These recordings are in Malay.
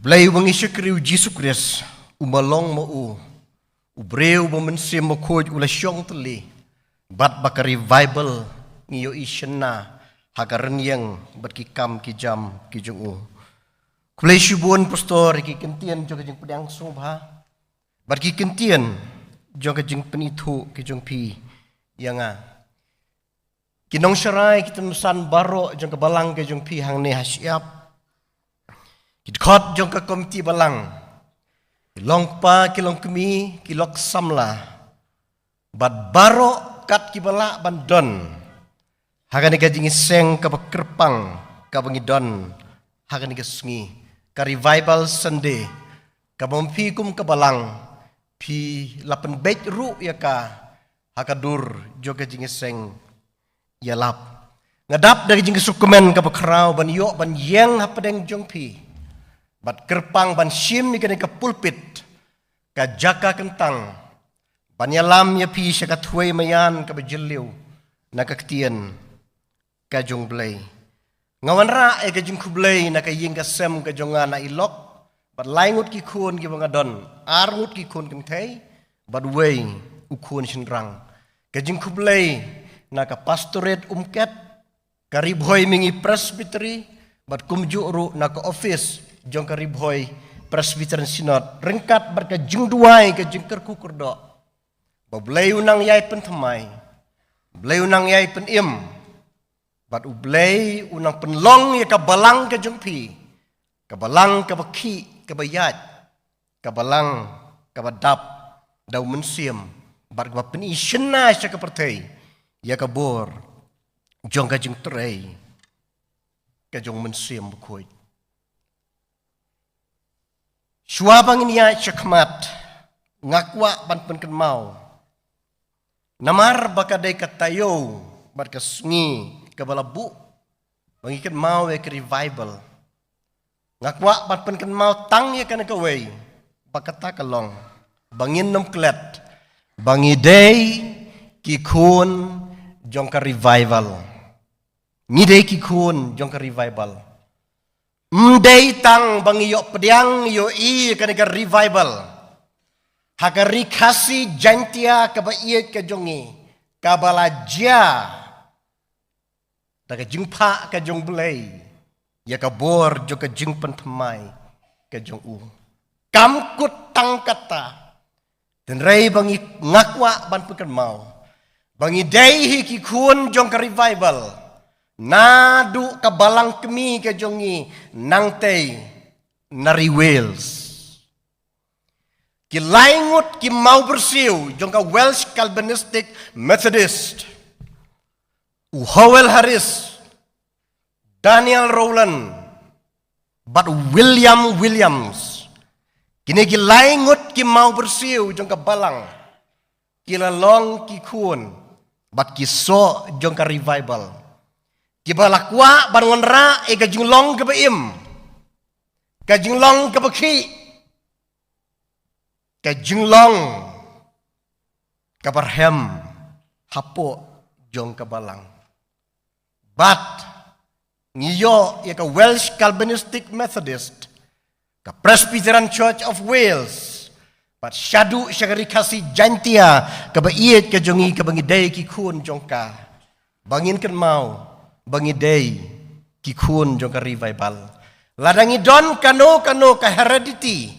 Blay wangisya kriu Jesus Christ umalong mo ubreu bumensim mo kod ulasyong tali bat baka revival ngiyo isyana hagaran yang berkikam kijam kijung kulay syubuan pastor kikentian jo kajing pedang sobha berkikentian jo kajing penitu kijung pi yang kinong syarai kitenusan baro jo kebalang kijung pi hang ne hasyap Kidkot jong ka komiti balang, kilong pa kilong kemi kilok samla, bad baro kat kibala bandon, hagan iga jingi seng ka kerpang ka bangidon, hagan iga sungi ka revival Sunday, ka mampikum ka balang, pi lapan bet ru ya ka hakadur jong ka jingi seng yalap, ngadap dari jingi sukumen ka bakrau ban yok ban yeng hapadeng jong pi. Bat kerpang ban sim ikan ke pulpit ka jaka kentang banyalam ya pi sya ka thuai mayan ka bajeliu na kaktian ka jong blay ngawan ra ka jong kublay na ka ying ka sem ka jonga na ilok bat laingut ki khun ki bangadon arngut ki khun kentei bat wei ukun sinrang ka jong kublay na ka pastorate umket ka ribhoy mingi presbytery bat kumju ru na ka office jong ka ribhoy Presbyterian Synod rengkat berka jeng duai ke jeng kerkukur do bablay unang yai pen thamai blay unang yai pen im bat ublay unang penlong ya ka balang ke jeng pi ka balang ka baki ka bayat ka balang ka badap daw mensim bat ka pen isyena sya ka pertei ya ka bor jong ka jeng terei ka jong mensim bukoy Syuabang niya syakmat ngakwa ban penken mau namar bakaday katayo bat kasungi kabalabu bangikan mau ke revival ngakwa ban penken mau tang ya kana kaway bakata kalong bangin nom klet bangiday kikun jong ka revival ngidey kikun jong ka revival Mday tang bang iyo pediang iyo kaneka revival. Hakari kasi jantia kabaiet ka jongi. Kabalaja. Daga jingpa ka jong belay. Ya kabor jo ka jing pentemai ka jong Kamkut tang kata. Dan ray bangi ngakwa ban pekan mau. Bangi day hikikun jong ka revival. Nadu kabalang kemi ke jongi nangtei nari Wales. Ki laingut ki mau bersiu jongka Welsh Calvinistic Methodist. Howell Harris, Daniel Rowland, but William Williams. Kini ki laingut ki mau bersiu jongka balang. Ki lalong ki kun, but ki so jongka revival. Kibalakwa bangun ra e kajinglong ke baim kajinglong ke baki kajinglong ke barhem hapo jong ke balang bat ngiyo ya ke Welsh Calvinistic Methodist ke Presbyterian Church of Wales bat syadu syagari kasi jantia ke baiet ke jongi ke bangidai ki kun jongka bangin ken mau Bangidei kikun jong ka revival. Ladangi don kano ka heredity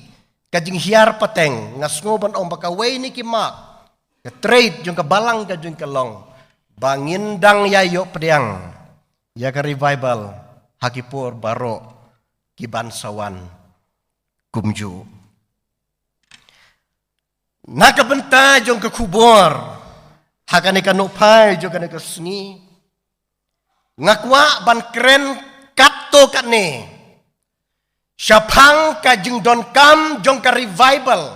kajing hiar pateng ngasngoban om bakaway ni kimak ka trade jong ka balang ka jong kalong bangindang yayo pediang ya ka revival hakipur baro kibansawan kumju nakabenta jong ka kubor hakane ka nopai jong ka sungi ngakwa ban keren kato katne syapang ka jeng don kam jong ka revival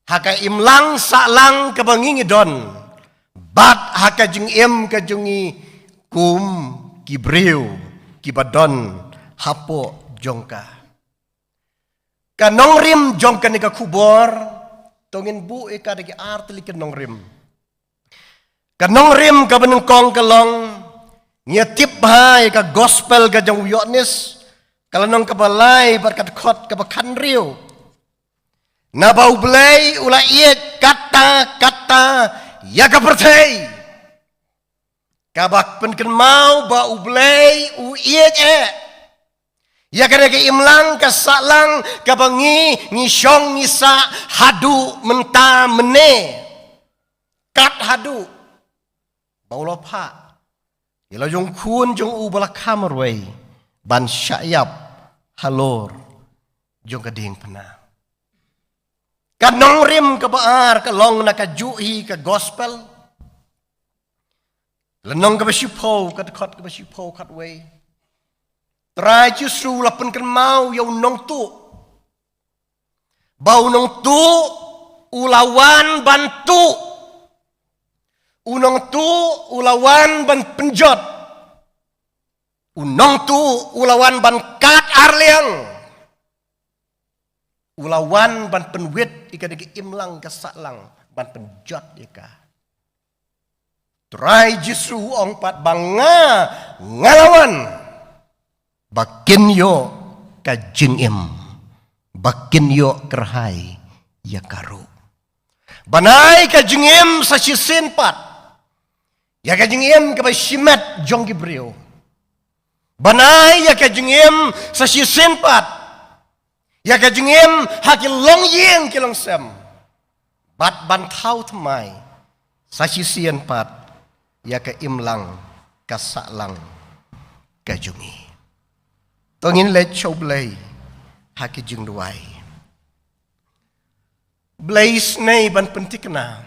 haka imlang salang ka bangingi don bat haka jeng im ka jongi kum kibreu kibadon hapo jongka kanong rim jongka ni ka kubor tongin bu ika dagi artli kanong rim ka benengkong kalong Nya tip hai ka gospel ka jang wiyotnis Kalau nong kebalai berkat kot kebakan riu. Nabau belai ulaiet kata-kata ya kepertai. Kabak penken mau bau belai uiet ya kena ke imlang kasalang kabangi ngisong ngisa hadu menta mene. Kat hadu. Bau lopa. Ila jong kun jong u bala kamarway. Ban syayap halor jong kading pena. Kanong rim ke baar ke long na kajuhi ke gospel. Lenong ke basipo ke dekot ke basipo kat way. Try justru lapan kan mau yaw nong tu. Bau nong tu ulawan bantu. Unong tu ulawan ban penjot. Unong tu ulawan ban kat arliang. Ulawan ban penwit ika deki imlang kasaklang ban penjot ika. Try jisu ong pat banga ngalawan. Bakin yo kajing im. Bakin yo kerhai ya karu. Banai kajing im sa sisin pat. Ya kajing im kabasimet jong gibriyo. Banai ya kajing im sa sisin pat. Ya kajing im hakil long ying kilong sem. Bat bantau temai sa sisin pat. Ya ke imlang kasaklang kajungi. Tongin let show blay haki jing duai. Blay snay ban pentik na.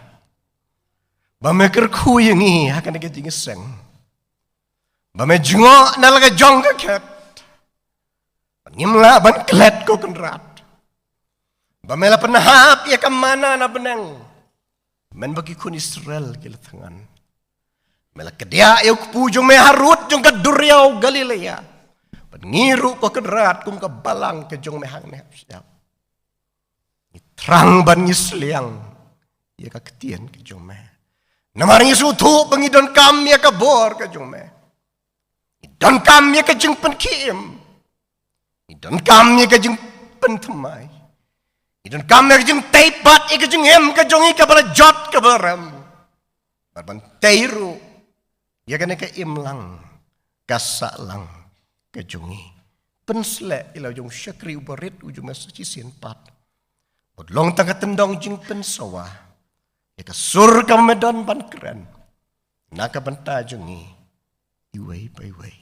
Bameker kuyengi hakan ke jing seng. Bame jungo nalaga jong kaket. Ngimla ban klet ko kenrat. Bamela penahap ya kemana na benang. Men bagi kun Israel kila tangan. Mela kedia eu pujung me harut jong ke Duriau Galilea. Pengiru ko kedrat kum ke balang ke jong me hang ne siap. Terang ban ngisliang ya ka ketien ke jong me. Namari sutu pengidon kam ya ka bor ke jong me. Idon kam ya ke jeng penkim. Idon kam ya ke jeng pentemai. Idon kam ya ke jeng teipat ya ke jeng em ke jong ika bala jot ke baram. Barban teiru. Ya kena ke imlang kasaklang kejungi. Penslek ilau jong syakri ubarit ujung masa cisin pat. Bodlong tangga tendong jing pensawa. Ya ke surga medan ban keren. Naka banta jungi. Iwai pa iwai.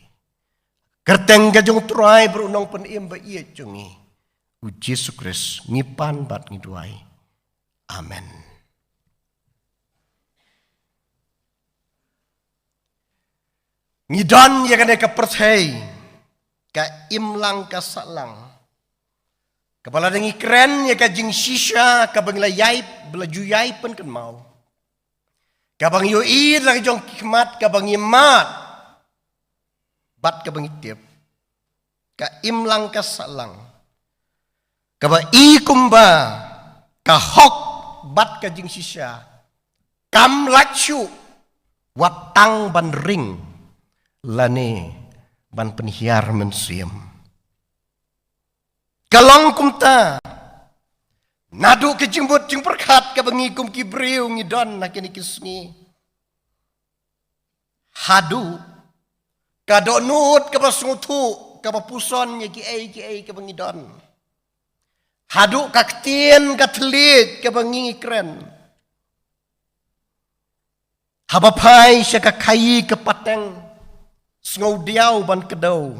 Kerteng gajong turai berunong pen imba iya jungi. Uji sukres ngipan bat ngiduai. Amen. Ngidon ya kena kepercayai ka imlang kasaklang. Kepala dengi keren ya ka jing shisha ka bangla yai belaju yai pen kan mau. Ka bang yoi lagi jong hikmat ka bang imat. Bat ka bang itip. Ka imlang kasaklang. Ka bang ikumba ka hok bat ka jing shisha. Kam lacu watang ban ring. Lane ban penhiar mensiam. Kalong kumta. Nadu ke jimbut jing perkat ke bengikum kibriu ngidon nakini kisngi. Hadu. Kadonut ke pasungutu ke papuson ya ki ke bengidon. Hadu kaktien katlit ke bengi keren. Habapai siya kakai ke pateng. Sengau diau ban kedau.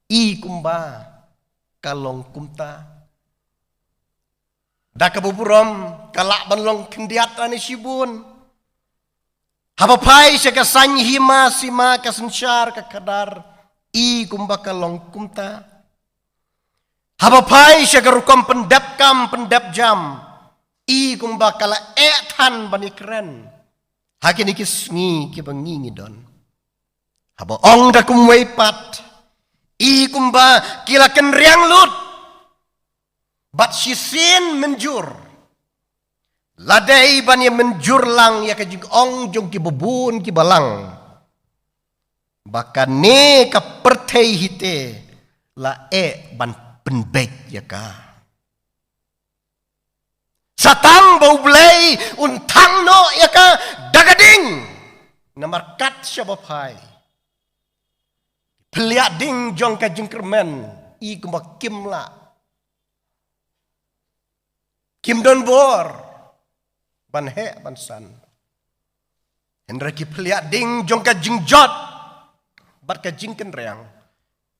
I kumba. Kalong kumta. Da kabuburom. Kalak ban long kendiat ani sibun. Hapapai siya kasany hima sima kasensyar kakadar. I kumba kalong kumta. Hapapai siya karukam pendap kam pendap jam. I kumba kala etan bani keren. Hakin ikisngi kibangingi don. Haba ong da kumway pat. I kumba kilakan riang lut. Bat sisin menjur. Ladai bani menjur lang ya kajing ong jong ki bubun ki balang. Bahkan ne ka pertei hite. la ban penbek ya ka. Satang bau belai untang no ya ka dagading namarkat syabapai. Peliak ding jong ka jengkermen i kumba kim la. Kim don bor ban he ban san. Hendra ki peliak ding jong ka jengjot bat ka jingken reang.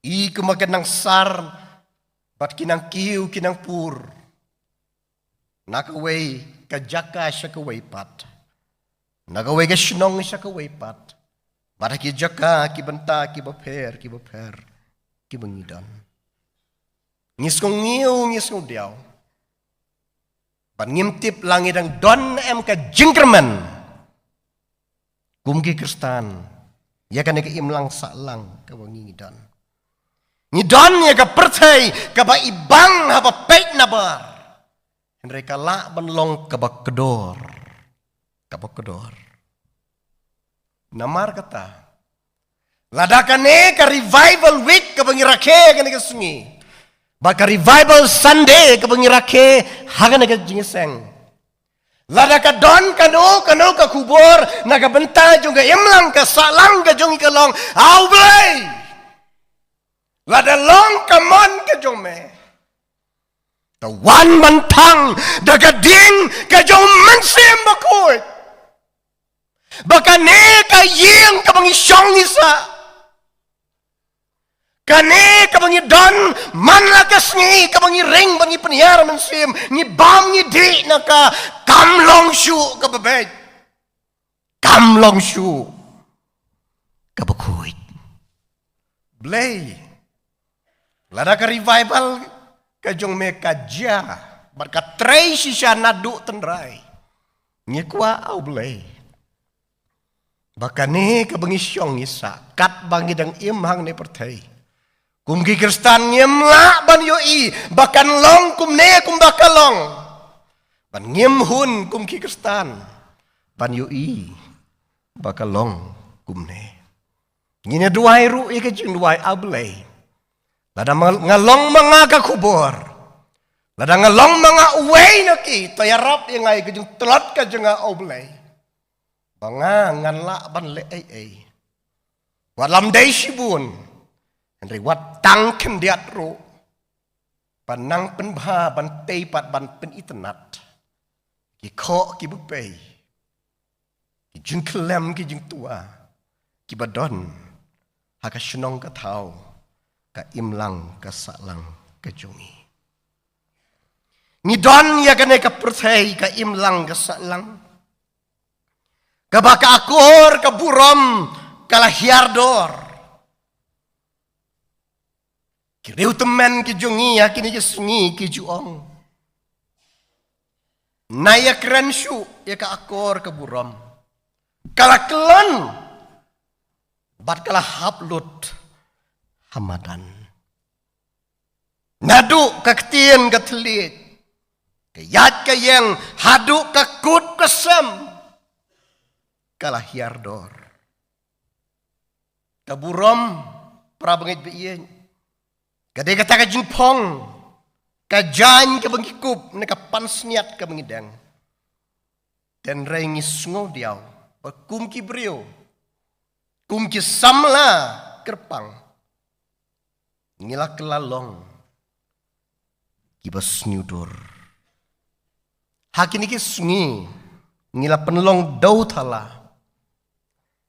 I kumba kenang sar bat kinang kiu kinang pur. Nakaway ka jaka siya kaway pat. Nakaway ka sinong siya kaway pat. Bata ki jaka, ki banta, ki baper, ki bangidan. Ngis kong ngiu, ngis kong diaw. Ban ngimtip langit ang don em ka jingkerman. Kumki kristan. Ya kan ka imlang salang ka bangidan. Ngidon ya ka pertay, ka ba ibang haba pek nabar. Mereka la benlong kabak kedor. Namar kata. Ladakane ka revival week ka bangirake ka sungi. Baka revival Sunday ka bangirake haga ka jingiseng. Ladaka don kano ka kubor nagabenta jung ka imlang ka salang ka jung ikalong. Awblay! Ladalong ka mon ka jung me. Wan mantang dagading kajong mansim bakoy. Baka ne kayeng kabang isyong isa. Kane kabang idon manlakas ni kabang iring bang ipanyara mansim ni bam ni di naka kamlong syu kababay. Kamlong syu kabakoy. Blay. Lada ka revival kajong me kajya barka tray siya nadu tenray ngikwa au blay baka ne kabangisyong isa kat bangidang imhang ne pertay kumgi kristan ngimla ban yoi bakan long kumne kum bakalong ban ngimhun kumki kristan ban yoi bakalong kumne ngine duai ru ikajing duai au blay lada ngalong mga kakubor. Lada ngalong mga uway na ki. Tayarap yung ay kajong tulot ka dyan nga oblay. Banga nganla ban le ay. Walam day sibun. Henry wat tangken diat ro. Panang penbha ban teipat ban penitenat. Ki ko ki bupay. Ki jeng kelem ki jeng tua. Ki badon. Haka senong ka tau. Ka imlang ka salang ka jungi. Ngidon ya kane ka percay ka imlang ka salang. Ka baka akor ka burom kalahiardor. Kiriu temen ki jungi ya kini sungi ki juong. Naya keren syu ya ka akor ka burom. Kalakelan bat kala haplut Hamadan. Nadu kaktian katlit. Kayat kayang hadu kakut kesem. Kalahiardor. Kaburom prabangit biyen. Kadai kata kajingpong. Kajan kabangikup nakapansniat kabangidang. Dan rengis ngodiaw. Kumki brio. Kumki samla kerpang. Ngila kelalong kibas nyudur hakini ki sungi ngila penlong dau thala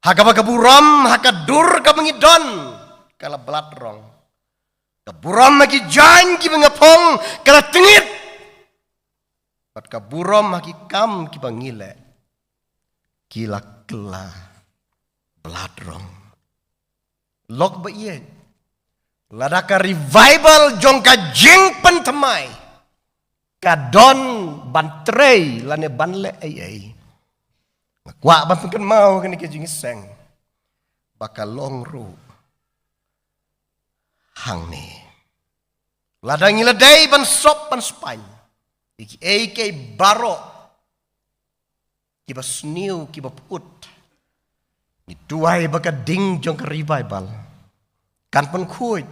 hakaba kaburam hakadur kabangidon kala belatrong kaburam maki jan ki bangapong kala tengit pat kaburam haki kam ki bangile kila kela belatrong lok ba iye ladaka revival jong ka jing pentemai kadon bantrei lane banle ai kwa ban kan mau kan ke jing seng bakal longru hang ni ladang iladai ban sop ban span iki ai baro kiba sniu kiba put ni tuai baka ding jong ka revival kan pun kuy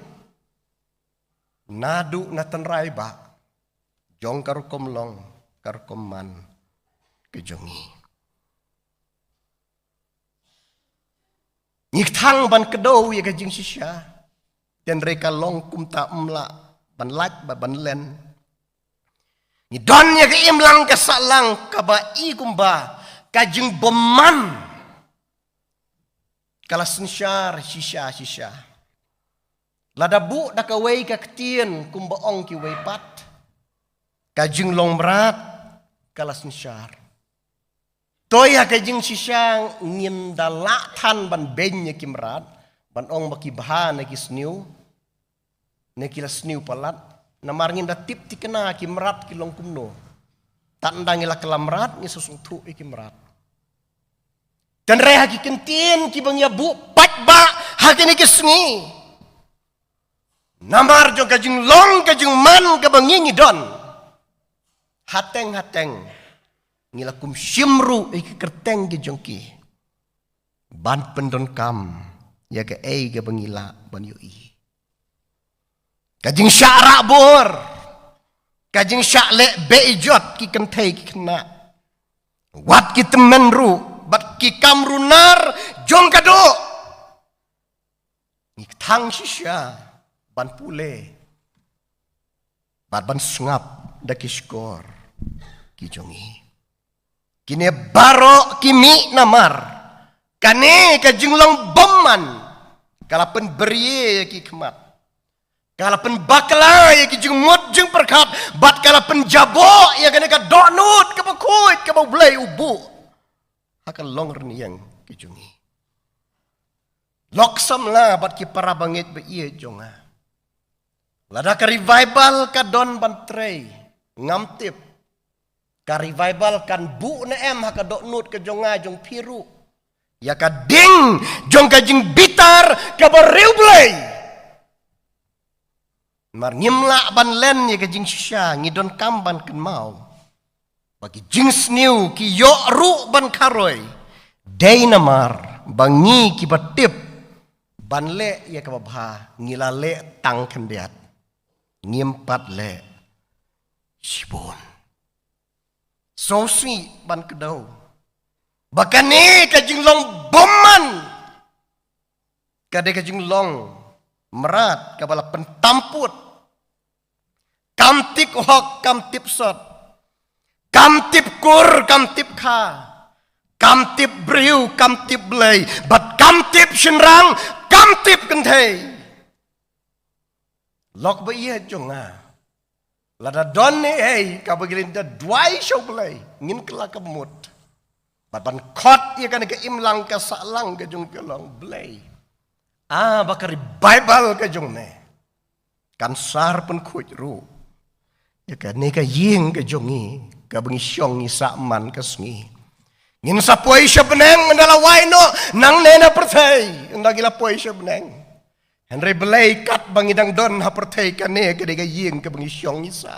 nadu na tanray ba, jong karukom long, karukom man, kejongi. Ngiktang ban kedow ya kajing sisya, dan reka long kumta umla, ban lak ba ban len. Ngidon ya ke imlang kasalang kaba i kumba, kajing beman. Kala sensyar sisya. Lada bu da kawai ka ketien kumba ong ki wai pat. Kajing long merat kala sensyar. Toya kajing sisya ngin dalatan ban benya ki merat. Ban ong baki bahan ki sniu. Nekila sniu palat. Namar ngin da tip ti kena ki merat ki long kumno. Tandangila kala merat ni susung tu ki merat. Dan reha ki kentin ki bang ya bu pat ba hakini ki sngi. Namar jong kajing long kajing man ka bang ngidon. Hateng ngilakum simru iki kerteng ki jongki. Ban pendon kam ya ke ka bangila ban yoi. Kajing syara bor. Kajing syakle beijot ki kentai ki kena. Wat ki temen ru bat ki kamrunar jong kado. Ngiktang sisya ban pule. Ban sengap da ki skor ki jongi. Kini baro kimi namar. Kane kajing long bomman. Kalapen berie ki kemat. Kalapen bakla ya ki jeng mut jeng perkat. Bat kalapen jabo ya kane ka donut ka bakuit ka blay ubu. Akan long reniang ki jongi. Loksam la bat ki para bangit be iya jonga. Lada ka revival ka don bantrei ngamtip. Ka revival kan bu na em haka dok nut ke jonga jong piru. Ya ka ding jong ka jing bitar ka bariu blay. Mar ngimla ban len ya ka jing sisya ngidon kamban ken mau. Bagi jing sniu ki yo ru ban karoy. Day namar bangi ki batip ban le ya ka babha ngila le tang kendiat. Ngimpat le sibon. So sweet ban kedau. Bahkan ni kajing long boman. Kadai kajing long merat kabala pentamput. Kamtip hok kamtip sot. Kamtip kur kamtip kha. Kamtip briu kamtip blay. Bat kamtip shenrang kamtip kentai. Lok ba iya jonga. Lada don ni kabagilin da dwai show blay. Ngin kela kemut. Ban kot ia kan ke imlang ke salang ke jong kelong blay. Bakari Bible ke jong ne. Kan sar pun kuj ru. Ya kan ne ka ying ke jongi. Ka bengi syong ni sakman ke sengi. Ngin sapoi sya beneng mendala waino nang nena pertai. Ndagila poi sya beneng. Henry belai kat bangidang don hapertai kane ke dega ying ke bengi syong isa.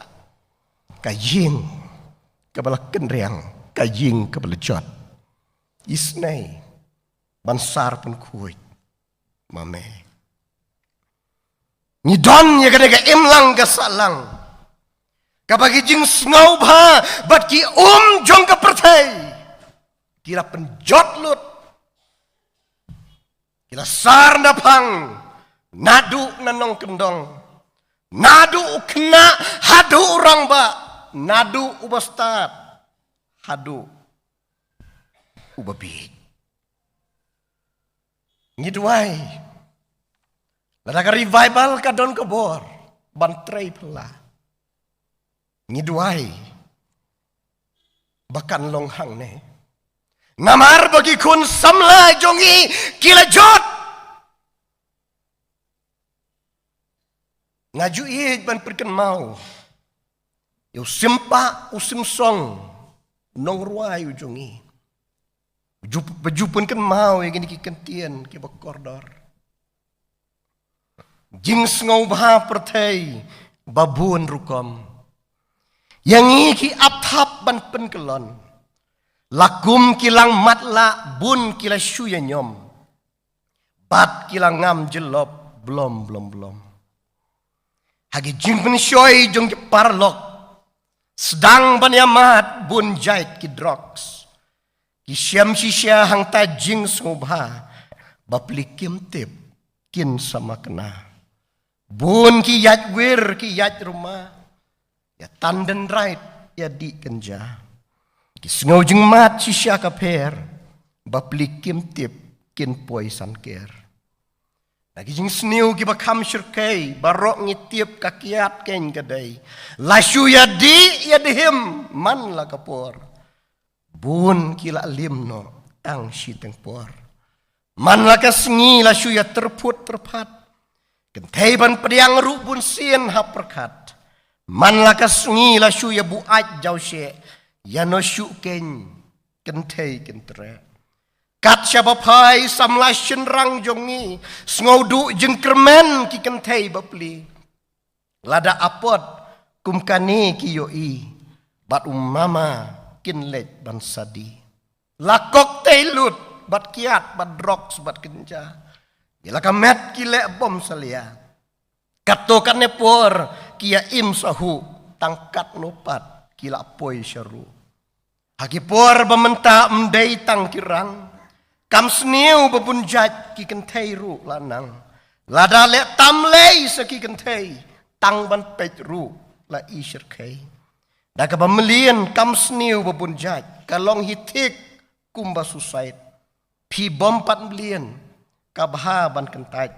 Ka ying ke bala kenriang, ka ying ke bala jot. Isnai bansar pun kuit mame. Ni don ya ke dega imlang ke salang. Ka bagi jing snau ba bat ki jong ke pertai. Kira penjot lut. Kira sar napang. Nadu nanong kendong. Nadu kena hadu orang ba. Nadu ubastad. Hadu ubabi. Ngidwai. Ladaka revival kadon kebor. Bantrei pela. Ngidwai. Bahkan longhang ne. Namar bagi kun samla jongi kilajot. Ngaju iit ban perken mau. Yo simpa usim song. Nong ruai ujongi. Bejupun kan mau yang ini kentian ke bakordor. Jing ngau bah pertai babun rukom. Yang iki athap ban penkelon. Lakum kilang matla bun kila syuya nyom. Bat kilang ngam jelop belum. hagi jing pensyoi jong ki parlok sedang banyamat bun jait ki drox ki syam shisha hang ta jing sngubha bapli kim tip kin sama kena bun ki yat wir ki yat rumah ya tanden right ya di kenja ki sngau jing mat shisha ka per bapli kim tip kin poi san ker lagi jing sniu ki bakam syirkai barok ngitiep kakiat ken kadai lasyu ya dihim man la kapor bun ki la limno tang shiteng por man la ka sngi lasyu ya terput terpat kentai ban pediang ru bun sien hap perkat man la ka sngi lasyu ya buat jau she ya no syu ken kentai kentre kat syabapai samla shenrang jongi sngodu jeng kermen ki kentai bapli lada apot kumkani ki yoi bat umama kinlet ban sadi lakok teilut bat kiat bat drox bat kenja yala kamet ki le bom salia kato kanne por kia im sahu tangkat nopat kila poi syaru haki por bamenta mdei tang kirang kam sniu babunjat ki kentai ru lanang lada le tamlei seki kentai tang ban pet ru la isir kai da ka bamelian kam sniu babunjat kalong hitik kumba suicide pi bom pat melian kabha ban kentai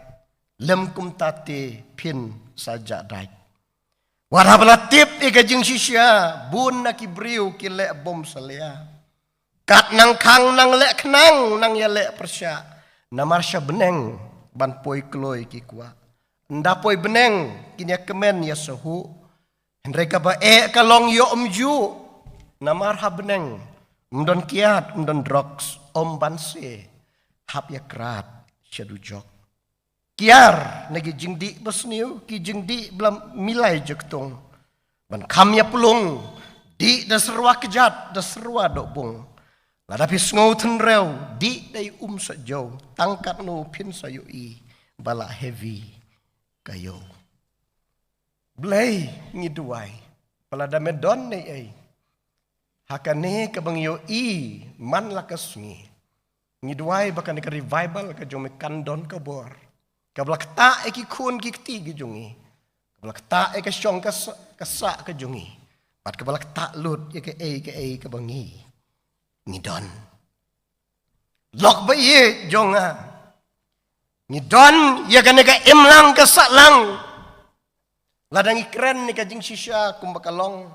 lem kum tate pin saja dai warabla tip ika jing shisha bun na ki briu ki le bom salia kat nang kang nang lek kenang nang ya lek persya namar sya beneng ban poi kloi ki kwa nda poi beneng kinya kemen ya sehu hendreka ba kalong yo omju namar ha beneng mdon kiat mdon drox om ban se hap ya krat syadu jok kiar nagi jingdi besniu ki jingdi blam milai jektong ban kam ya pulung di da serwa kejat da serwa dokbong ladapi sngau tenreu di dai sajau tangkat no pin sayui bala heavy kayo blai ngiduai bala da medon nei ai hakane ka bang yo i man la kasngi ngiduai bakan ka revival ka jome kandon ka bor ka bla kta e ki kun ki ti gi jungi ka bla kta e ka syong ka sa ka jungi pat ka bla kta lut e ka bangi ngidon lok ba ye jonga ngidon ya kan ka imlang ka saklang ladang ikren ni ka jing shisha kumbakalong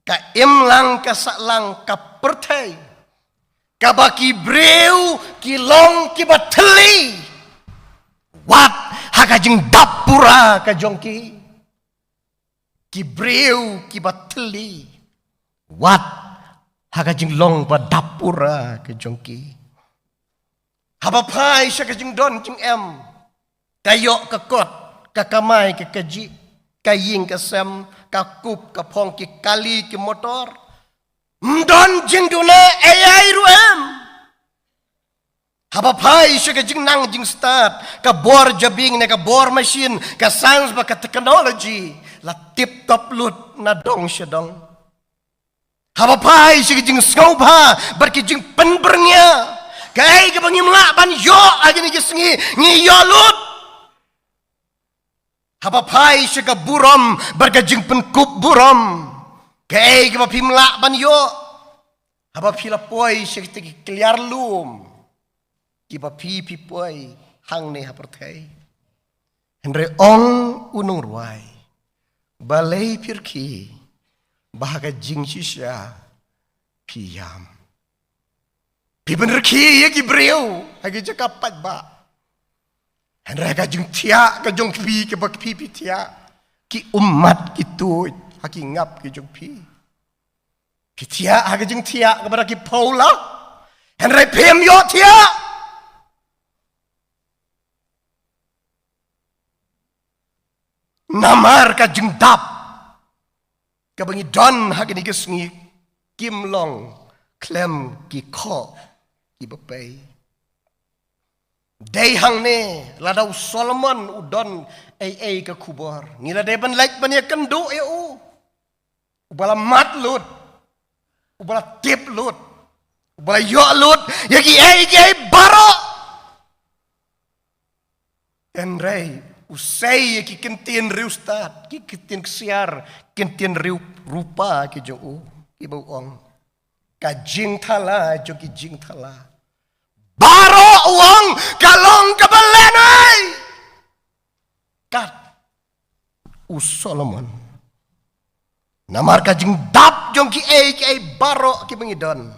ka imlang ka saklang ka pertai ka baki breu ki long ki bateli wat haka jing dapura ka jongki ki breu ki bateli wat haka jing long pa dapura ke jongki haba pai sya ke jing don jing em kayok ke kot ka kamai ke kaji kaying ke sem ka kup ka phong ki kali ki motor mdon jing duna ai ru em haba pai sya ke jing nang jing start ka bor jabing ne ka bor machine ka science ba ka technology la tip top lut na dong sya dong haba pai si jing skauba bar ki jing penbernya kai ke bangi mla ban yo agi ni gisngi ni yo lut haba pai si ka burom bar ka jing penkup burom kai ke bapi mla ban yo haba pila poi si ki kliar lum ki bapi pi poi hang ne hapertai endre ong unung ruai balai pirki bahaga jing shisha piyam pi bener ki ya ki breu hagi jakapat ba hendra ka jing tia ka jong pi ke bak pi tia ki umat itu hagi ngap ki jong pi tia hagi jing tia kepada ki paula hendra pem yo tia namar ka jing dap kabangi don hagini kesngi kim long klem ki kho ki bapai dei hang ne ladau Solomon udon ai ka kubor ngila de ban like ban ya kendu eu ubala mat lut ubala tip lut ubala yo lut yaki ai baro enrei usai yaki kentien riu stat ki kentien siar kentien riu rupa ki jo ki bau ong ka jing thala jo ki jing thala baro uang kalong kabalenai kat Solomon namar ka jing dap jong ki ai baro ki bangidon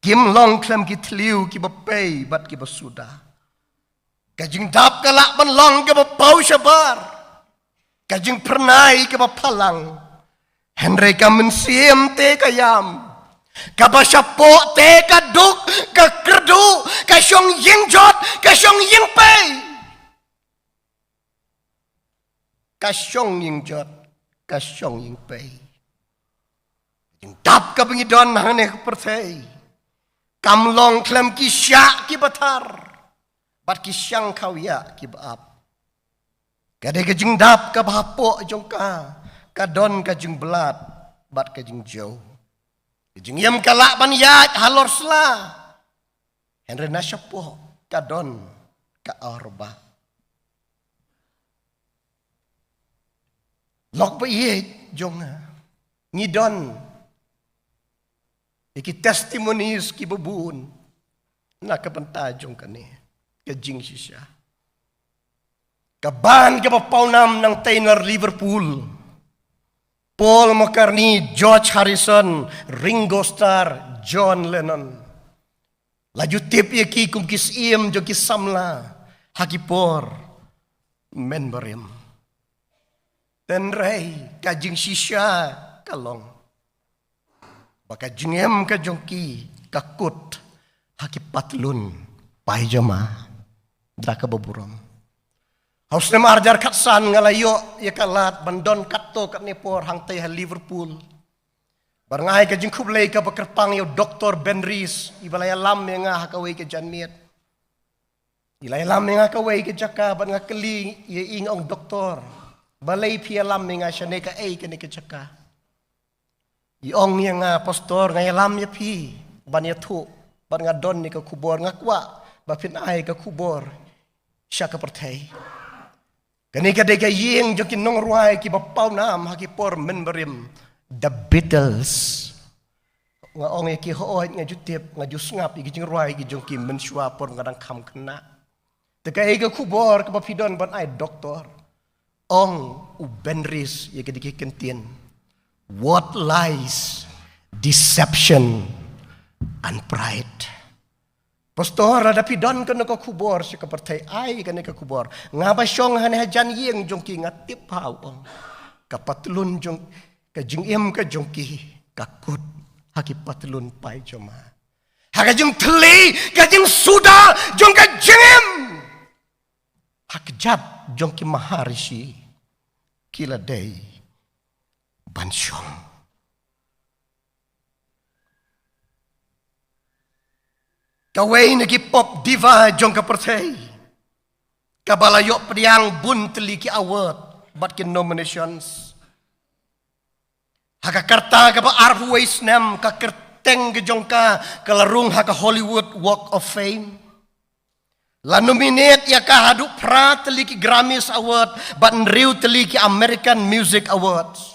kim long klem ki tliu ki bapei bat ki basuda kajing dap kalak ban long ki bapau sabar kajing pernai ki bapalang Henry ka mensiem te kayam kabasyapo te kaduk ka kerdu ka syong ying jot ka syong ying pei ka syong ying jot ka syong ying pei jing dap ka bangidon hane ka perthei kam long klem ki syak ki batar bat ki syang kawya ki baap kade ka jing dap ka bapo jong ka don ka jing belat bat ka jing jau jing yam kalak ban yat halor sla Henry nasyapo ka don ka arba lok ba ye jong ngidon iki testimonies ki babun nakapanta jong kani ka jing sisya kaban ka paunam ng Taylor Liverpool Paul McCartney, George Harrison, Ringo Starr, John Lennon. Laju tip ye ki kum kis iem jo kis samla hakipor menberim. Tenrei kajing sisya kalong. Baka jingem ka jongki kakut hakipatlun pajama draka baburam. Haus nem arjar katsan ngalayo ya kalat bandon katto kat nepor hang teh Liverpool. Barangai ka jing kublay ka bakerpang yo Dr. Ben Rees ibalaya lam nga hakaway ka janmiet. Ilay lam nga kaway ka jaka ban nga keli ye ing ong doktor. Balay pia lam nga siya ne ka ay ka ne ka jaka. Iong nga pastor nga lam ya pi ban ya tu ban nga don ni ka kubor nga kwa bapin ay ka kubor siya ka pertay. Kani ka deka ying jokin nong ruai ki bapau nam hakipor menberim The Beatles nga ong ki hooi nga jutip nga jusngap iki jing ruai ki jong ki mensua por nga dang kam kena teka ega kubor ka bapidon ban ai doktor ong ubenris ye ki kentin what lies deception and pride Pastor ada pidon kan ko kubor si kapertai ai kan ka kubor ngaba syong han hajan yeng jongki ngatip hawong kapatlun jong ka jingim ka jongki kakut hakipatlun pai joma haga jong tli ka jing suda jong ka jingim hakjat jongki maharishi kila day bansyong Kaway nagi pop diva jong kapertay. Kabalayo priang bun teliki award bat kin nominations. Haka karta ka ba arhuways nem ka kerteng ke jong ka kalarung haka Hollywood Walk of Fame. La nominate ya ka hadu pra teliki Grammys Award bat nriu teliki American Music Awards.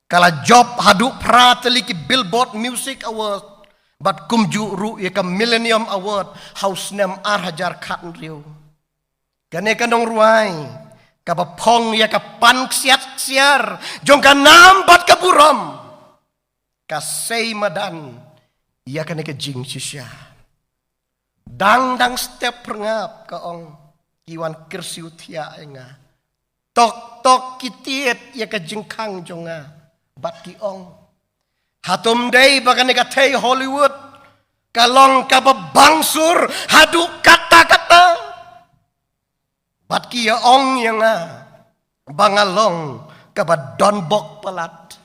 Kala job hadu pra teliki Billboard Music Awards. Bat kumju ru ya ka Millennium Award house nem hajar kat riu. Kane kanong ruai ka pong ya ka pan ksiat siar jong ka nam bat ka buram. Ka sei madan ya kane ka jing sisya. Dang step pengap ka ong iwan kersiu tia nga. Tok kitiet ya ka jingkang jonga bat ki ong. Hatum day bagan negatay Hollywood kalong kababangsur hadu kata-kata bat kia ong yang bangalong kabadonbok palat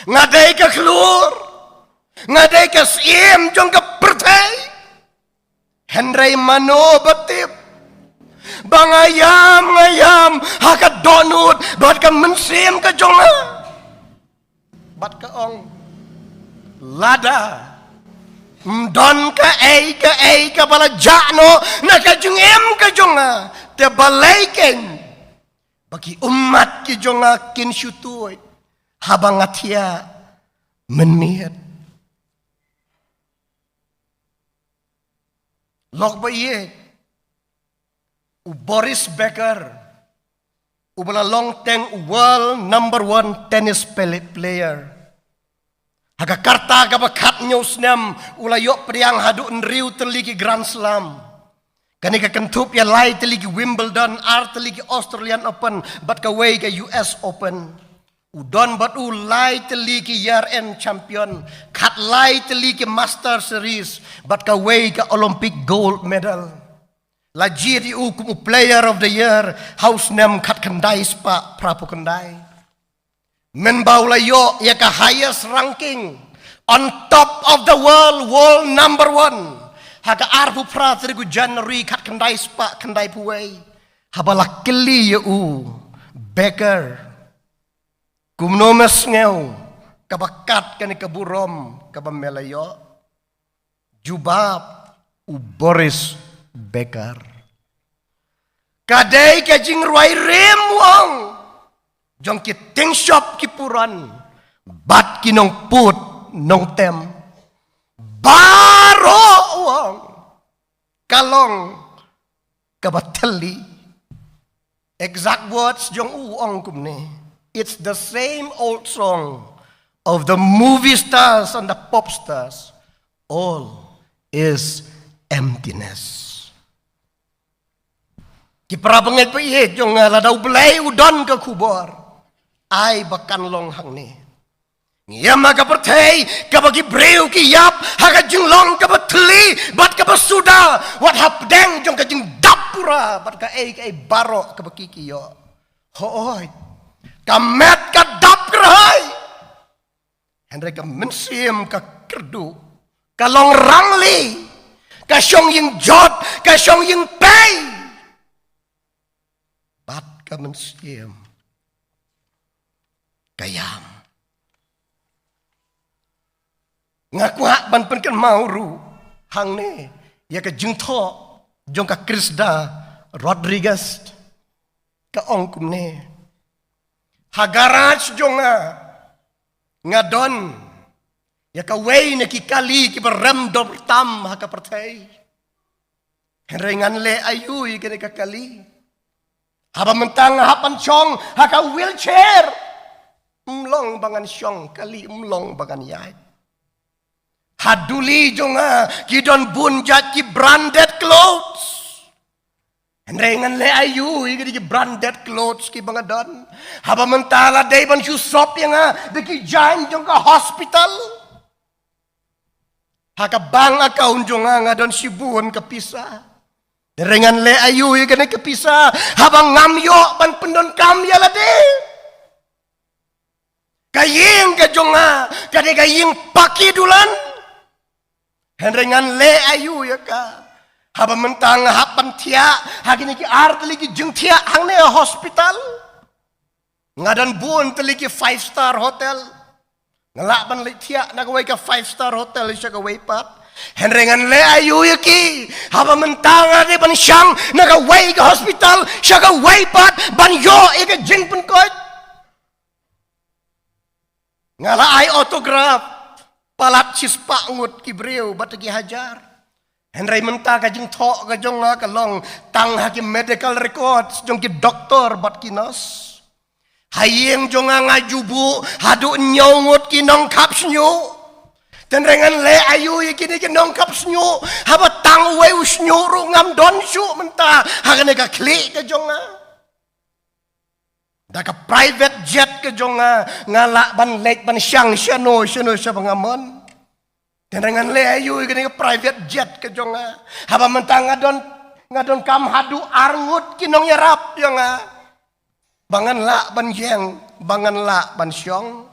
ngaday ka klur ngaday ka sim jong ka pertay Henry Mano batip bangayam haka donut bat ka mensim ka jonga bat ka ong lada don ka ka bala jano na ka jungem ka jonga te balaiken bagi umat ki jonga kin syutuit habang atia menit log ba iye Boris Becker ubala long teng world number 1 tennis player haga karta ga bakat news nem ulayok priang hadu riu teligi Grand Slam kani ka kentup ya lai teligi Wimbledon ar teligi Australian Open bat ka way ka US Open udon bat ulai teligi year end champion kat lai teligi Master Series bat ka way ka Olympic gold medal laji di ukum player of the year house nem kat kendai spa prapo kendai men baulayo ya ka highest ranking on top of the world number 1 haka arpu pra terigu January kat kendai spa kendai puway habala keli ya Becker kumnomes ngeu kabakat kani kaburom kabamelayo jubab Boris Becker kadai kajing ruai rem wong jong ki ting shop ki puran bat ki nong put nong tem baro wong kalong kabatali exact words jong uong kumne. It's the same old song of the movie stars and the pop stars. All is emptiness. Kiprabangay pa ihit yung ladaw belay udon ka kubor. Ay bakan long hang ni. Ngiyam kapertay kabagi breu ki yap hagajing long kabatli bat kabasuda what hapdeng jong kajing dapura bat ka ay baro kabakikiyo. Hooy. Kamet ka dap kerahai. Hendra ka mensim ka kerdu. Kalong rangli. Ka syong yung jod. Ka syong yung pay. Bat ka mensim. Kayam. Ngakuhat ban penken mauru. Hang ni. Ya ka jengto. Jong ka Krisda Rodriguez. Ka ongkum ni. Hagaraj jonga ngadon ya kaway na kikali kibarem tam haka pertay henrengan le ayuy kini kakali haba mentang hapan chong haka wheelchair umlong bangan syong kali umlong bangan yai haduli jonga kidon bunjat ki branded clothes Henrengan le ayu iki branded clothes ki bangadon. Haba mentala day ban shoe shop yang deki jain jong ka hospital. Haka bang account jong ngadon sibun kepisa. Henrengan le ayu iki ne kepisa. Haba ngamyo ban pendon kamya lade. Kaying ka jong kade kaying paki dulan. Henrengan le ayu ya ka. Haba mentang hapan tia hagini ki art lagi jeng tia hang ne hospital ngadan buon teliki 5-star hotel ngalaban li tia nagaway ka 5-star hotel siya ka waypat henrengan le ayu yaki haba mentang ade ban siyang nagaway ka hospital siya ka waypat ban yo ika jeng penkot ngala ay autograph palat cispa ngut kibreu batagi hajar Henry mentah kajing tok kajong kalong tang hakim medical records jong ki doktor bat kinos. Hayeng jong ngajubu hadu nyongut ki nong kap snyu. Tenrengan le ayu kini ki nong kap snyu. Haba tang we snyu ru ngam don syu mentah hakane ka klik kajong da ka private jet kajong ngala ban lek ban syang syano sya bangamon. Tenrengan le ayu gini private jet ke jonga. Haba mentang ngadon kam hadu arngut kinong yarap jonga. Bangan la ban jeng, bangan la ban syong.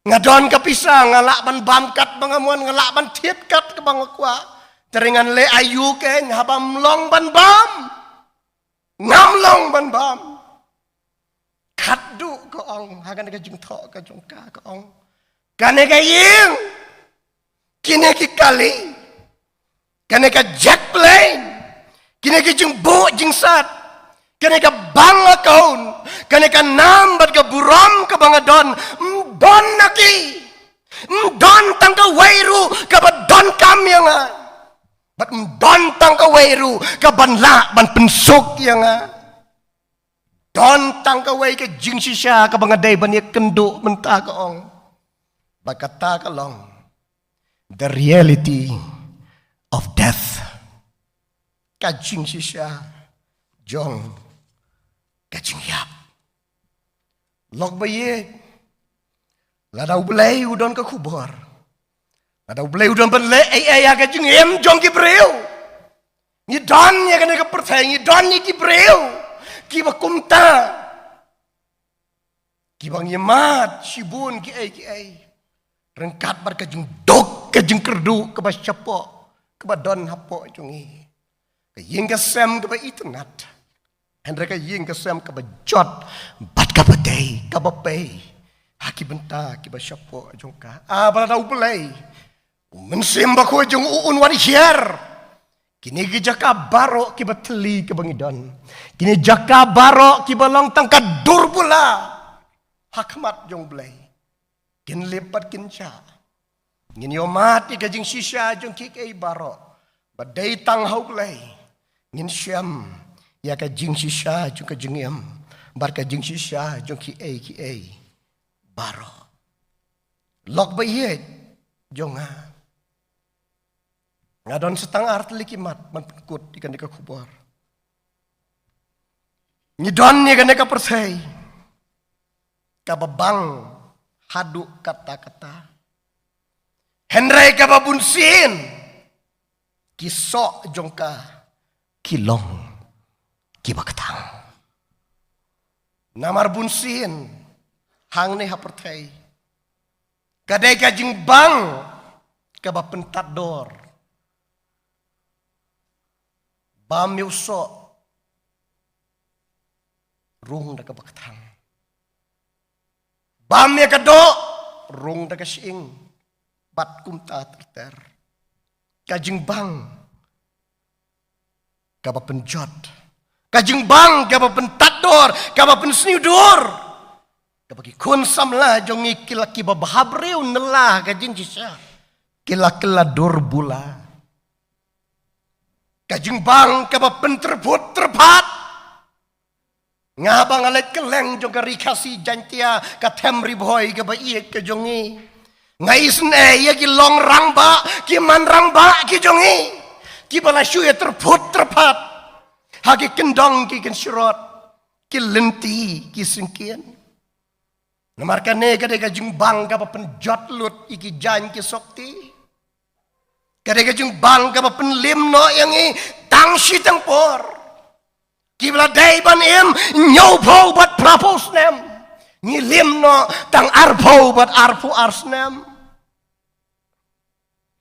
Ngadon kapisa ngalak ban bamkat bangamuan ngalak ban tietkat ke bangakwa. Tenrengan le ayu ke haba mlong ban bam. ngam long ban bam khát đủ có ông hai cái chứng thọ cái trong cả có ông cái này cái yên cái này cái kali cái này cái jack plane cái này cái chứng bộ chứng sát cái này cái bang account cái này cái nam bật cái buram cái bang don naki don tang cái wairu cái bật don kam yang bật don tang cái wairu cái ban la ban pensuk yang Don tangkaway ka jing siya ka mga day ba niya kendo menta ka ong. Bagkata ka long. The reality of death. Ka jing siya. Jong. Ka jing yap. Log ba ye. Ladaw belay udon ka kubor. Ladaw belay udon ban le ay ka jing em jong kibreo. Ni don niya ka ka pertay. Ni don niya kibreo. Kiba kumta, kiba nyemat, sibun ki ai, rengkat bar kajeng dok kajeng kerdu keba siapa, keba don hapo jungi, kayeng kesem keba itnat, hendra kayeng kesem keba jot, bat keba day, keba pay, haki benta kiba siapa jungka, bala tau pelai, mensem bako jung uun wari hier. Kini jaka barok kiba teli kiba ngidon. Kini jaka barok kiba long tangka dur pula. Hakmat jong blay. Kin lepat kin cha. Ngini omat ika jing sisya jong kik barok. Badai tang hau blay. Ngin syam. Ya ka jing sisya jong ka jing yam. Bar ka jing sisya jong ki barok. Lok bayet jong ha. Ngadon setang artli kimat man pengkut ikan deka kubur. Nyidon ikan deka persai. Kababang haduk kata-kata. Henry kababunsin. Kisok jongka kilong kibakatang. Namar bunsin hang ne hapertai. Kadai kajing bang kabapentat dor. Bam yusok rung da kabakatang. Bam ya kadok rung da kasing bat kumta terter. Kajing bang kabapenjot. Kajing bang kabapentador kabapensniudor. Kabagi konsam lah jongi kilaki babahabreu nelah kajing jisya. Kilakila dor bula. Kajing bang kaba penterbut terpat. Ngabang alet keleng jong karikasi jantia katem riboy kaba iek ke jongi. Ngais ne ya ki long rangba ki man rangba ki jongi. Ki balasyu ya terbut terpat. Hagi kendong ki kensyurot. Ki lenti ki singkian. Namarkan ne kada kajing bang kaba penjot lut iki jan ki sokti. Kadang kajung bang kaba penlim no yang i tang si tang por. Kibla day ban im nyopo bat prapos nem. Ni lim no tang arpo bat arpo ars nem.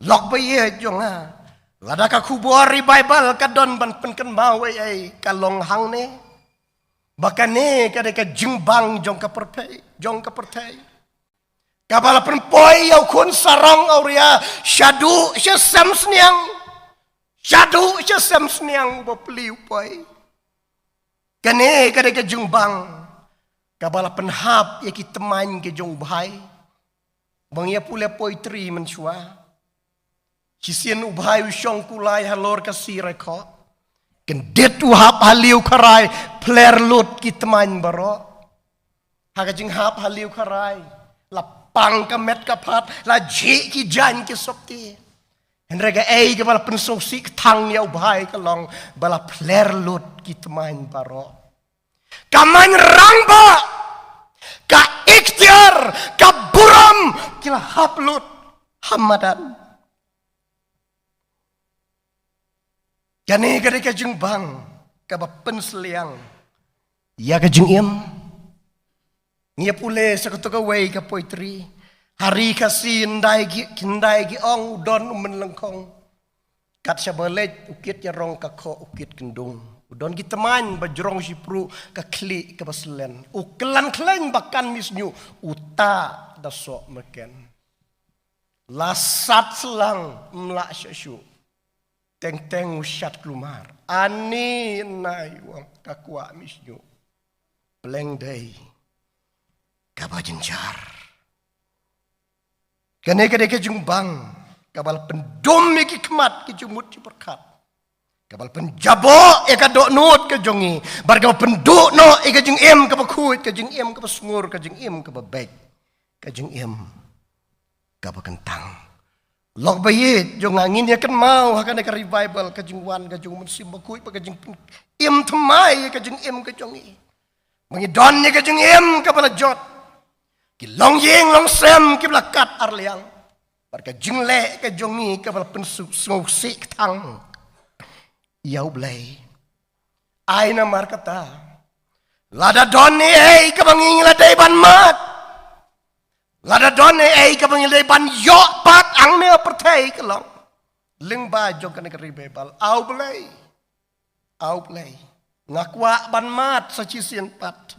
Lok baye jong ha. Lada ka kubor Bible kadon ban penken mawe ai kalong hang ne. Baka ne kadang kajung bang jong ka perpei jong ka pertai. Kabala penpoi yau kun sarong auria syadu syasam sniang syadu syasam sniang bopli upoi kane kade ke jungbang kabala penhap ya ki teman ke jong bahai bang ya pule poetry mensua kisien ubhai usyong kulai halor kasire ko kendet uhap haliu karai pler lut ki teman baro haga jing hap haliu karai pang kamet kapat la ji ki jan ki sopti henrega ke bala pensosi tang ya ubhai kalong bala pler lut ki teman baro kaman rangba ka ikhtiar ka buram kila haplut hamadan kane ka jeng bang ka ba penseliang ya ka jeng im Nia pule sakutuka way ka poetry. Hari kasi kindai ki ong don umen lengkong. Kat siya balet ukit ya rong kako ukit kendung. Udon kita main bajrong si pru ka kli ka baslen. Kelan klen bakan misnyu uta dasok meken. Lasat selang mlak syasyu. Teng-teng usyat kelumar. Ani nai wang kakua misnyu. Peleng day. Kaba jenjar. Kene kede ke jumbang. Kabal pendom iki kemat ki jumut ci berkat. Kabal penjabo eka dok nut ke jongi. Bar kabal penduk no eka jeng em kabal kuit ke jeng em kabal sungur ke jeng em kabal baik. Ke jeng em kabal kentang. Lok bayit jong angin ya kan mau akan ada revival ke jeng wan ke jeng musim bakuit ke jeng em temai ke jeng em ke jongi. Mengidon ke jeng em kabal jot. Ki long yeng long sem ki belakat arliang. Barka jingle ke jongi ke bal pensuk sik tang. Yau blay. Aina markata. Lada doni ke banging ladai ban mat. Lada doni ke banging ladai ban yok pat ang ne pertai ke long. Ling ba jong kan ke ribebal. Au blay. Au blay. Ngakwa ban mat sa cisian pat.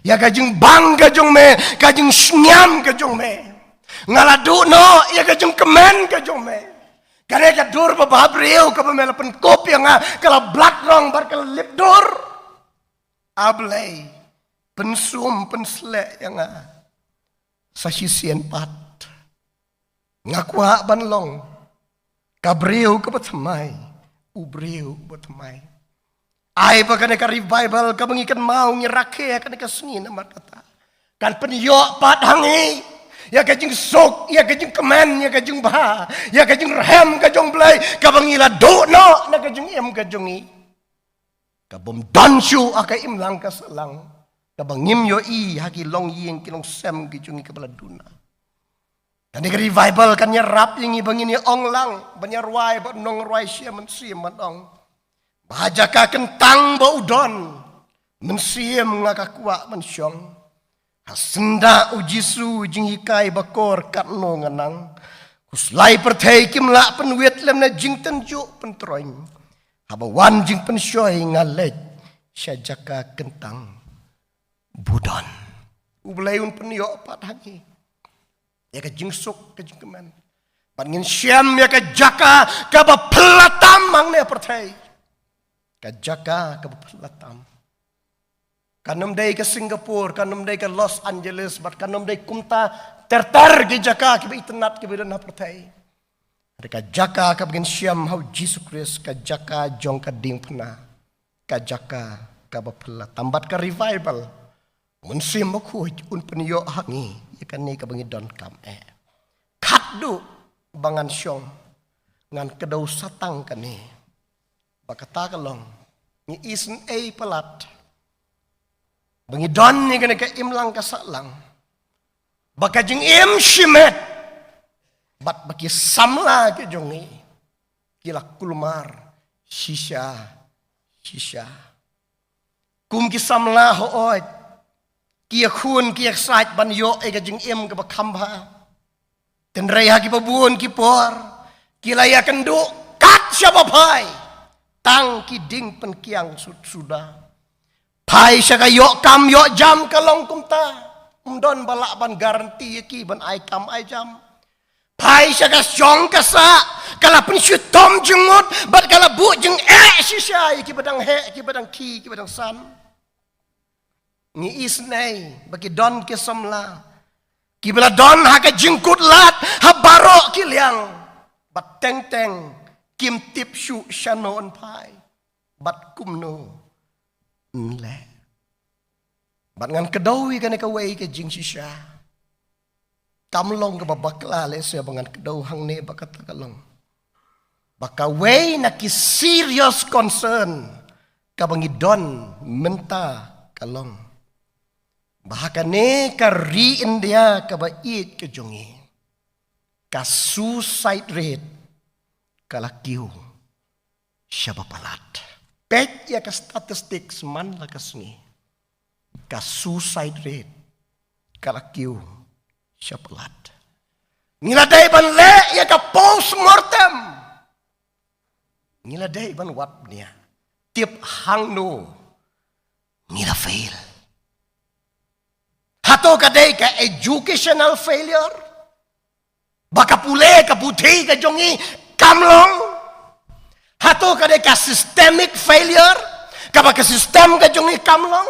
Ya kajeng bang kajong me, kajeng nyam kajong me. Ngaladu no, ya kajeng kemen kajong me. Karena kadur bababriu ka pamela penkop yang kala black rong bar kala lip dur. Ablay pensum pensle yang sa sisian pat. Ngakwa banlong kabriu ka patamay, ubriu patamay. Ay pa ka revival ka bangikan mau ngirake ka sengin amat kata. Kan penyo pat hangi. Ya kajing sok, ya kajing kemen, ya kajing bah, ya kajing rehem kajong blay, ka bangila do no na kajing em kajongi. Ka bom dansyu akai imlang ka salang. Ka bangim yo I haki long ying kilong sem kijongi ka baladuna. Kan revival kan nyerap yang ibangin ya ong lang, banyarwai ba nong rwai sia mensim matong. Bahaja ka kentang ba udon. Mensiem ngakakua mensyong. Hasenda ujisu jing hikai bakor katno nganang. Kuslai pertai kimla penwet lem na jing tenjuk pentroing. Habawan jing pensyoy ngalej. Syajaka kentang budon. Ublayun penyok pat hangi. Ya ka jing sok ka jing keman. Pangin syam ya ka jaka ka ba pelatam mang ne pertai. Kajaka ke Pelatam. Kanum day ke Singapura, kanum day ke Los Angeles, bat kanum day kumta tertar ke Jaka ke itnat ke bidan pertai. Ada kajaka ke begin syam hau Jesus Christ kajaka jong ka ding pena. Kajaka ke Pelatam bat ke revival. Munsim aku un penyo hangi ikan ni ke begin don kam Kaddu bangan syong ngan kedau satang kani. Bakata kalong ni isen pelat bangi don ni kena ke imlang kasalang baka jing im shimet bat baki samla ke jongi kila kulmar shisha kum ki samla hoot kia khun kia sait ban yo ke jing im ke bakamba ten raya ki babun ki por kila ya kendu kat siapa pai tang ki ding pen kiang sudah. Pai syaka yok kam yok jam kalong kumta. Umdon balak ban garanti ki ban ai kam ai jam. Pai syaka syong kasa. Kala pen syutom jengut. Bat kala bu jeng sisya. Ki badang ki badang ki badang san. Ni isnai. Bagi don ki samla. Ki bela don haka jengkut lat. Habarok ki liang. Bat teng-teng. Kim tip shu shanon pai bat kumno nle bat ngan kedawi kan ka wei ke jing sisha kamlong ke babakla le se bangan kedau hang ne bakat kalong baka wei na ki serious concern ka bangi don menta kalong bahaka ne ka ri india ka ba it ke jongi ka suicide rate kalakiu siapa palat. Pet ya ke statistik seman lah kesni. Ka suicide rate kalakiu siapa palat. Ngiladai ban le ya ka post mortem. Ngiladai ban wat nia. tiap hang no ngila fail. Hato kadai ka educational failure. Baka pule ka puthi ka jongi kamlong. Hato kadai ka systemic failure. Ka baka system ka jongi kamlong.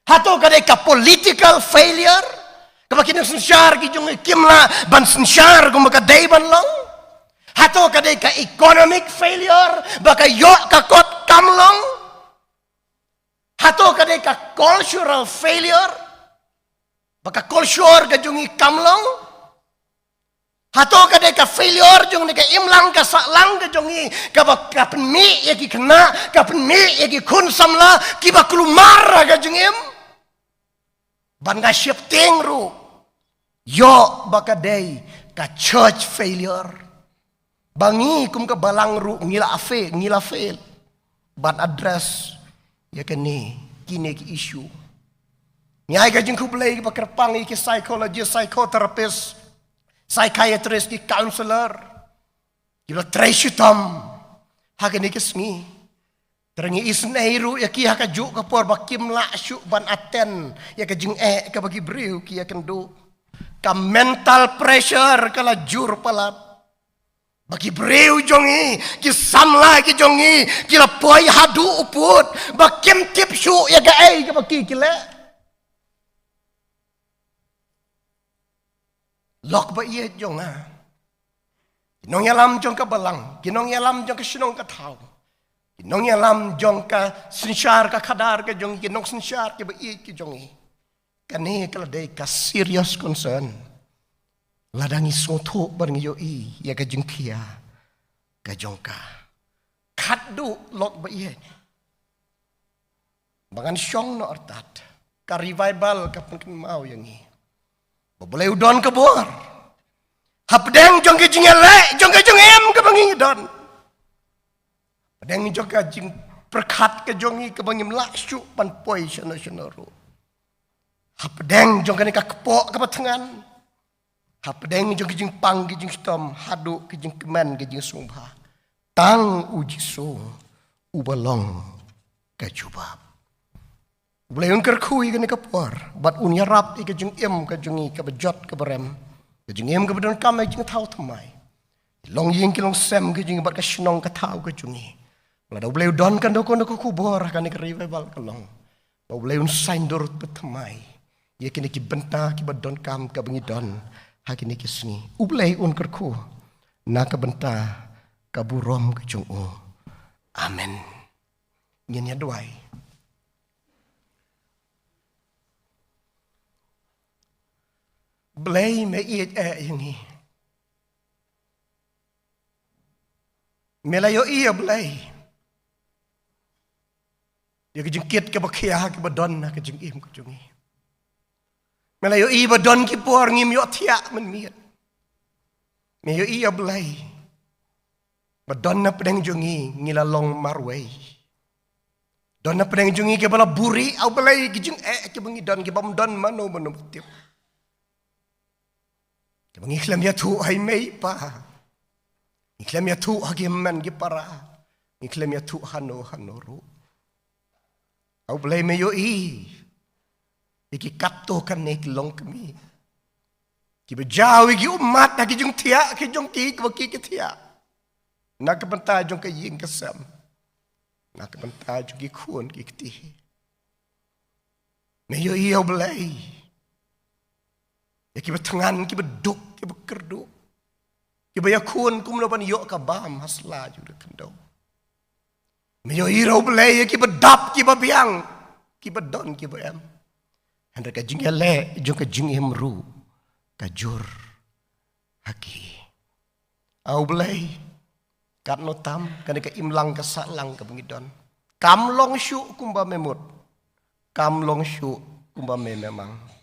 Hato kadai ka political failure. Ka baka sinsyar ki jongi kimla ban sinsyar kung baka day ban long. Hato kadai ka economic failure. Baka yok ka kot kamlong. Hato kadai ka cultural failure. Baka culture ka jungi kamlong. Hato ka de ka failure jung ka imlang ka saklang ka jungi ka baka penmi yaki kena ka penmi yaki kun samla ki ba kulumar ka jungim. Ban ka shifting ru. Yo baka de ka church failure. Bangi kum ka balang ru ngila fail. Ban address ya kini kini ki issue. Nyai ka jing kublay ka kerpang ki psychologist, psychotherapist, psychiatrist, ki counselor. Kilo treshutam. Hakan ni kisngi. Terangi isnairu ya ki haka juk ka por bakim la syuk ban aten ya ka jing ka bagi briu ki ya kendo. Ka mental pressure kala jur palat. Bagi briu jongi ki samla ki jongi kila poi hadu uput bakim tip syuk ya ka ka bagi kila. Lok ba iya jong ha. Kinong yalam jong ka balang. Kinong yalam jong ka sinong ka tao. Kinong yalam jong ka sinsyar ka kadar ka jong. Kinong sinsyar ka ba iya ki jong i. Kani kaladay ka serious concern. Ladangi soto barang iyo i. Ya ka jong kia. Ka jong ka. Kaddu lok ba iya. Bangan syong no ortat. Ka revival ka pun mau yang i. Boleh udon ke bor. Hapdeng jong ke jingele, jong ke jong em ke bangi udon. Hapdeng jong ke jing perkat ke jongi ke bangi melaksu pan poi syana ru. Hapdeng jong ke kepok ke patengan. Hapdeng jong ke jing pang ke jing stom, hadu ke jing kemen ke jing sumpah. Tang uji sung ubalong ke jubab. Boleh ungkar kui ke kapor, bat unya rap ke jung em ke jungi ke bejot ke berem, ke jung em ke bedon kam ke jung tahu tamai. Long ying ke long sem ke jung bat ke shnong ke tahu ke jungi. Lada boleh udon kan doko kubor kan ke revival ke long. Boleh un sign dorut betamai. Ye kini ki benta ki bedon kam ke bengi don, ha kini ki sni. Boleh ungkar ku, na ke benta ke burom ke jung u. Amen. Nyanya doai. Belai me iet yang ni. Melayo iya belai. Dia kejengkit ke bakia ke badon ke jengim ke jungi. Melayo iya badon ki por ngim yo tiak men miet. Melayo iya belai. Badon na pedang jungi ngilalong marway. Don na pedang jungi ke bala buri au belai ke jeng ke bengi don ke bam don mano tip. Mengiklam ya tu hai mei pa. Iklam ya tu hagi man gi para. Iklam ya tu hanoru. Au blai me yo i. Iki kapto kan nek long kami. Ki bejawi gi umat hagi jung tia ki jung ki ki tia. Nak benta jung ke ying kesam. Nak benta jung ki kun ki ti. Me yo i au blai. Ya kiba tengan, kiba duk, kiba kerduk. Kiba yakun kumlaban yok kabam hasla juga kendo. Meyo iro belai ya kiba dap, kiba biang. Kiba don, kiba em. Hendak kajing ele, jong kajing emru. Kajur. Haki. Au belai. Kat notam, kan ka imlang ka saklang ka bengidon. Kamlong syuk kumba memut. Kamlong syuk kumba memang.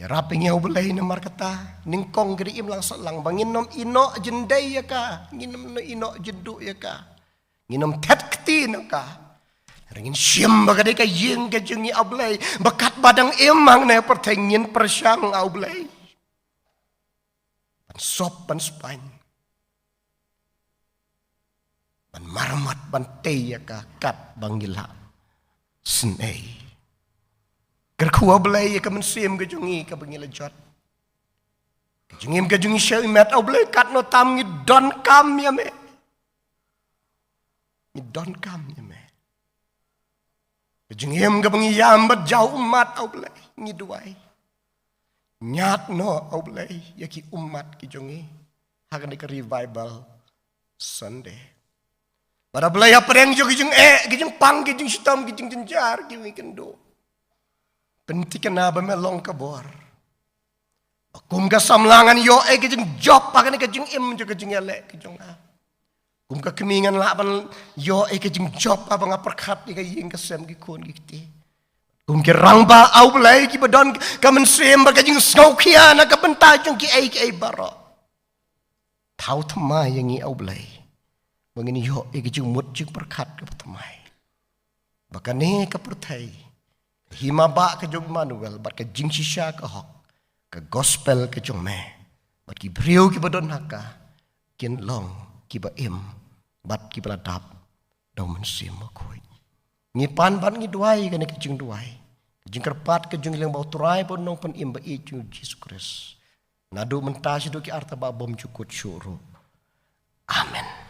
Ya raping yau belai namar kata ningkong geri im lang salang bangin nom ino jendai ya ka nginom no ino jeduk ya ka nginom tet keti no ka ringin syem bagadai ka yeng ka jengi ablai bakat badang emang na pertengin persyang ablai pan sop pan span ban marmat ban tei ka kat bangila snei ker khua blai ka man sim ka jungi ka bangila jot ka jungim ka jungi shau met au blai kat no tam ngi don kam ya me ngi don kam ya me ka jungim ka bangi yam bat jau umat au blai ngi duai nyat no au blai ya ki umat ki jungi hakan ka revival Sunday. Pada belaya pereng jo kijung kijung pang kijung sitam kijung jenjar kimi kendo. Pentikan apa melong kabor. Kum ka samlangan yo kijung job pakan kijung im jo kijung elek kijung a. Kum ka kemingan laban yo kijung job apa ngaperkat ni kaying kesem ki kun kiti. Kum ke rangba au belai ki badon ka mensem ba kijung skaukia na ka bentajung ki ai baro. Tahu thamai yang i au belai. Mengini yo ikijung mut jung perkat ke pertamai. Bahkan ni ke pertai. Himaba ke jung manuel. Bat ke jing shisha ke hok. Ke gospel ke jung me. Bat ki beriu ki badon haka. Kin long ki ba im. Bat ki beladap. Dau mensim makoi. Ngipan bat ngi duai ke ni ke jung duai. Jung kerpat ke jung ilang bau turai pun nong pen im ba i jung Jesus Christ. Nadu mentasi do ki arta ba bom cukut syuru. Amen.